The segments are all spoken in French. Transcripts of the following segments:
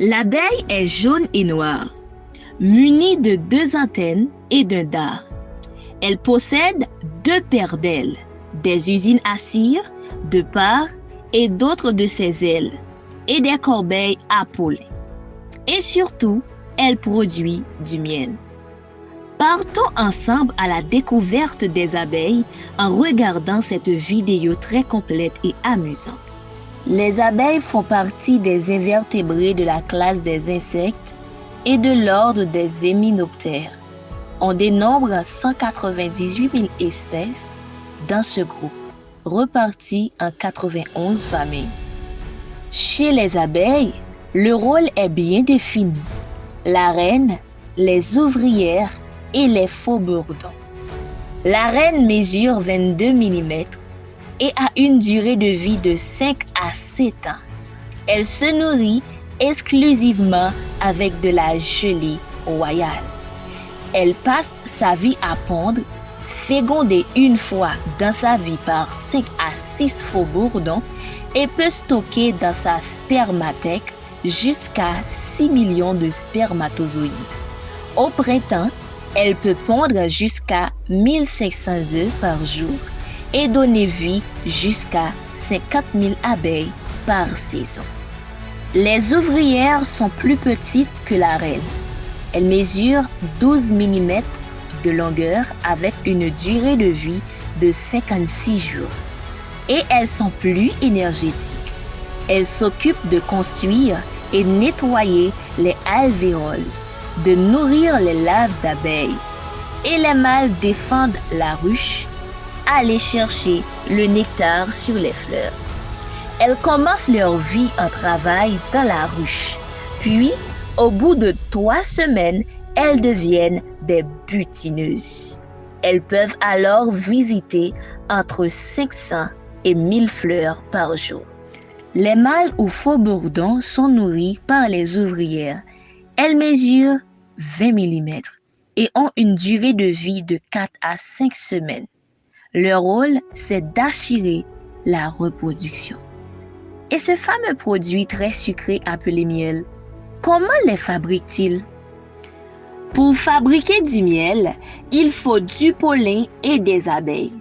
L'abeille est jaune et noire, munie de 2 antennes et d'un dard. Elle possède 2 paires d'ailes, des usines à cire, de part et d'autre de ses ailes, et des corbeilles à pollen. Et surtout, elle produit du miel. Partons ensemble à la découverte des abeilles en regardant cette vidéo très complète et amusante. Les abeilles font partie des invertébrés de la classe des insectes et de l'ordre des hyménoptères. On dénombre 198 000 espèces dans ce groupe, reparties en 91 familles. Chez les abeilles, le rôle est bien défini. La reine, les ouvrières et les faux-bourdons. La reine mesure 22 mm et a une durée de vie de 5 à 7 ans. Elle se nourrit exclusivement avec de la gelée royale. Elle passe sa vie à pondre, fécondée une fois dans sa vie par 5 à 6 faux-bourdons et peut stocker dans sa spermathèque jusqu'à 6 millions de spermatozoïdes. Au printemps, elle peut pondre jusqu'à 1500 œufs par jour et donner vie jusqu'à 50 000 abeilles par saison. Les ouvrières sont plus petites que la reine. Elles mesurent 12 mm de longueur avec une durée de vie de 56 jours. Et elles sont plus énergétiques. Elles s'occupent de construire et nettoyer les alvéoles, de nourrir les larves d'abeilles. Et les mâles défendent la ruche, aller chercher le nectar sur les fleurs. Elles commencent leur vie en travail dans la ruche. Puis, au bout de 3 semaines, elles deviennent des butineuses. Elles peuvent alors visiter entre 500 et 1000 fleurs par jour. Les mâles ou faux-bourdons sont nourris par les ouvrières. Elles mesurent 20 mm et ont une durée de vie de 4 à 5 semaines. Leur rôle, c'est d'assurer la reproduction. Et ce fameux produit très sucré appelé miel, comment les fabriquent-ils? Pour fabriquer du miel, il faut du pollen et des abeilles.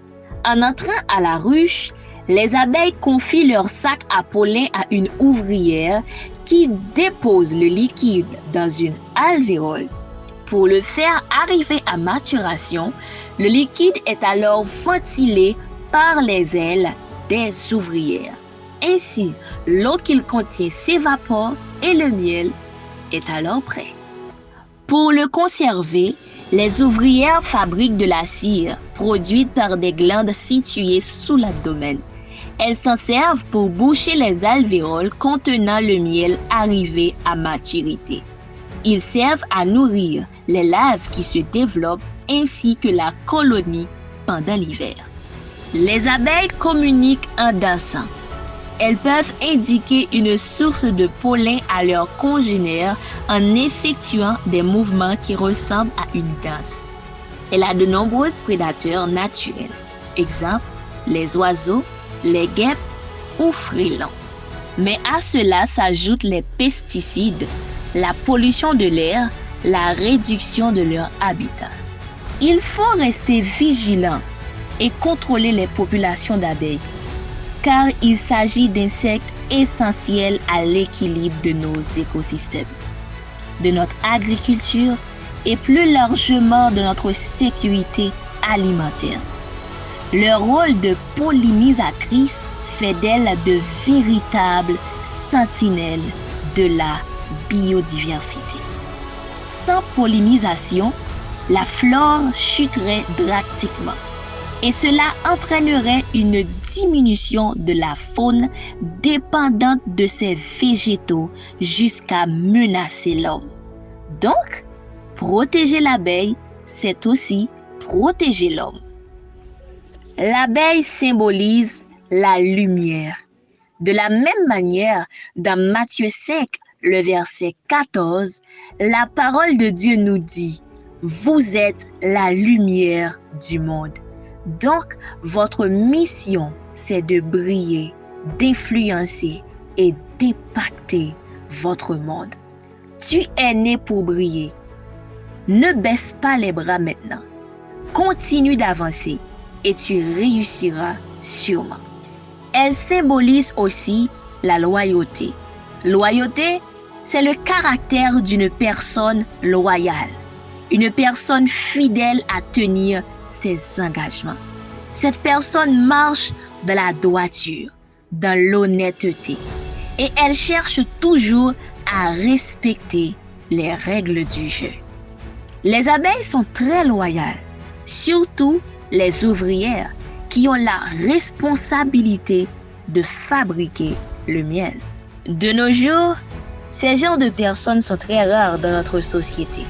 En entrant à la ruche, les abeilles confient leur sac à pollen à une ouvrière qui dépose le liquide dans une alvéole. Pour le faire arriver à maturation, le liquide est alors ventilé par les ailes des ouvrières. Ainsi, l'eau qu'il contient s'évapore et le miel est alors prêt. Pour le conserver, les ouvrières fabriquent de la cire produite par des glandes situées sous l'abdomen. Elles s'en servent pour boucher les alvéoles contenant le miel arrivé à maturité. Ils servent à nourrir les larves qui se développent ainsi que la colonie pendant l'hiver. Les abeilles communiquent en dansant. Elles peuvent indiquer une source de pollen à leurs congénères en effectuant des mouvements qui ressemblent à une danse. Elle a de nombreux prédateurs naturels. Exemple, les oiseaux, les guêpes ou frelons. Mais à cela s'ajoutent les pesticides, la pollution de l'air, la réduction de leur habitat. Il faut rester vigilant et contrôler les populations d'abeilles, car il s'agit d'insectes essentiels à l'équilibre de nos écosystèmes, de notre agriculture et plus largement de notre sécurité alimentaire. Leur rôle de pollinisatrice fait d'elles de véritables sentinelles de la biodiversité. Sans pollinisation, la flore chuterait drastiquement et cela entraînerait une diminution de la faune dépendante de ces végétaux jusqu'à menacer l'homme. Donc, protéger l'abeille, c'est aussi protéger l'homme. L'abeille symbolise la lumière. De la même manière, dans Matthieu 5, le verset 14, la parole de Dieu nous dit « Vous êtes la lumière du monde ». Donc, votre mission, c'est de briller, d'influencer et d'impacter votre monde. Tu es né pour briller. Ne baisse pas les bras maintenant. Continue d'avancer et tu réussiras sûrement. Elle symbolise aussi la loyauté. Loyauté, c'est le caractère d'une personne loyale, une personne fidèle à tenir ses engagements. Cette personne marche dans la droiture, dans l'honnêteté, et elle cherche toujours à respecter les règles du jeu. Les abeilles sont très loyales, surtout les ouvrières qui ont la responsabilité de fabriquer le miel. De nos jours, ces genres de personnes sont très rares dans notre société.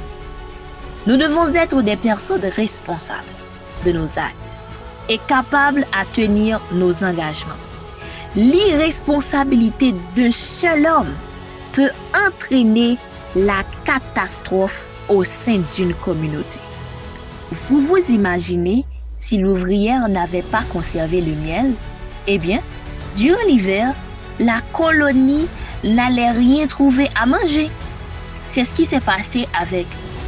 Nous devons être des personnes responsables de nos actes et capables à tenir nos engagements. L'irresponsabilité d'un seul homme peut entraîner la catastrophe au sein d'une communauté. Vous vous imaginez si l'ouvrière n'avait pas conservé le miel? Eh bien, durant l'hiver, la colonie n'allait rien trouver à manger. C'est ce qui s'est passé avec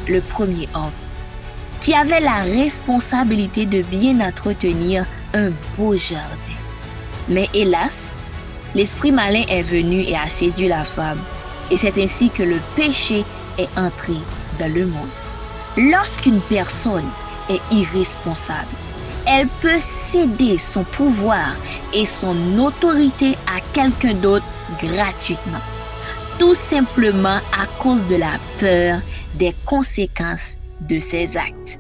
le premier homme, qui avait la responsabilité de bien entretenir un beau jardin. Mais hélas, l'esprit malin est venu et a séduit la femme, et c'est ainsi que le péché est entré dans le monde. Lorsqu'une personne est irresponsable, elle peut céder son pouvoir et son autorité à quelqu'un d'autre gratuitement, tout simplement à cause de la peur des conséquences de ses actes.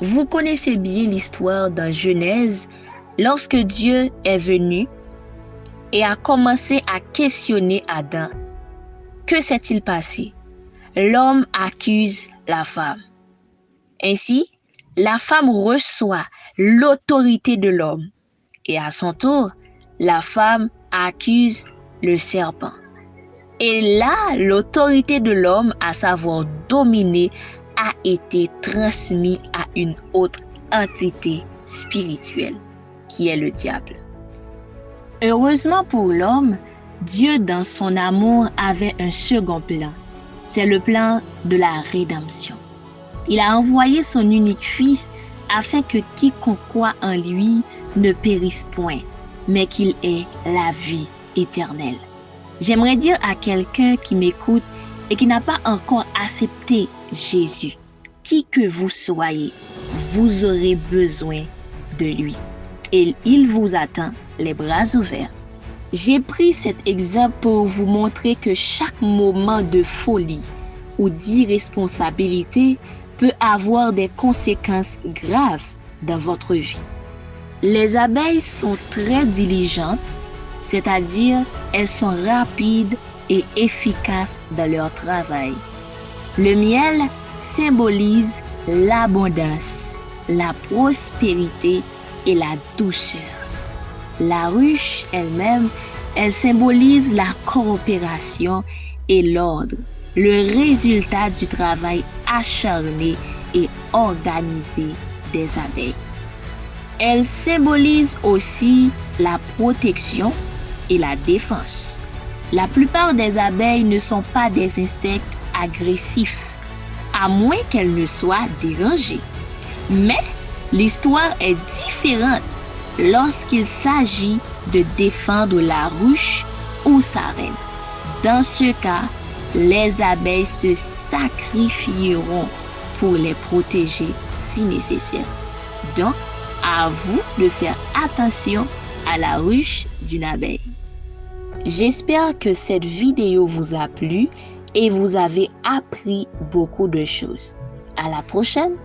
Vous connaissez bien l'histoire dans Genèse, lorsque Dieu est venu et a commencé à questionner Adam. Que s'est-il passé? L'homme accuse la femme. Ainsi, la femme reçoit l'autorité de l'homme et à son tour, la femme accuse le serpent. Et là, l'autorité de l'homme, à savoir dominer, a été transmise à une autre entité spirituelle, qui est le diable. Heureusement pour l'homme, Dieu, dans son amour, avait un second plan. C'est le plan de la rédemption. Il a envoyé son unique fils afin que quiconque croit en lui ne périsse point, mais qu'il ait la vie éternelle. J'aimerais dire à quelqu'un qui m'écoute et qui n'a pas encore accepté Jésus, qui que vous soyez, vous aurez besoin de lui. Et il vous attend les bras ouverts. J'ai pris cet exemple pour vous montrer que chaque moment de folie ou d'irresponsabilité peut avoir des conséquences graves dans votre vie. Les abeilles sont très diligentes, c'est-à-dire elles sont rapides et efficaces dans leur travail. Le miel symbolise l'abondance, la prospérité et la douceur. La ruche elle-même, elle symbolise la coopération et l'ordre, le résultat du travail acharné et organisé des abeilles. Elle symbolise aussi la protection et la défense. La plupart des abeilles ne sont pas des insectes agressifs, à moins qu'elles ne soient dérangées. Mais l'histoire est différente lorsqu'il s'agit de défendre la ruche ou sa reine. Dans ce cas, les abeilles se sacrifieront pour les protéger si nécessaire. Donc, à vous de faire attention à la ruche d'une abeille. J'espère que cette vidéo vous a plu et vous avez appris beaucoup de choses. À la prochaine!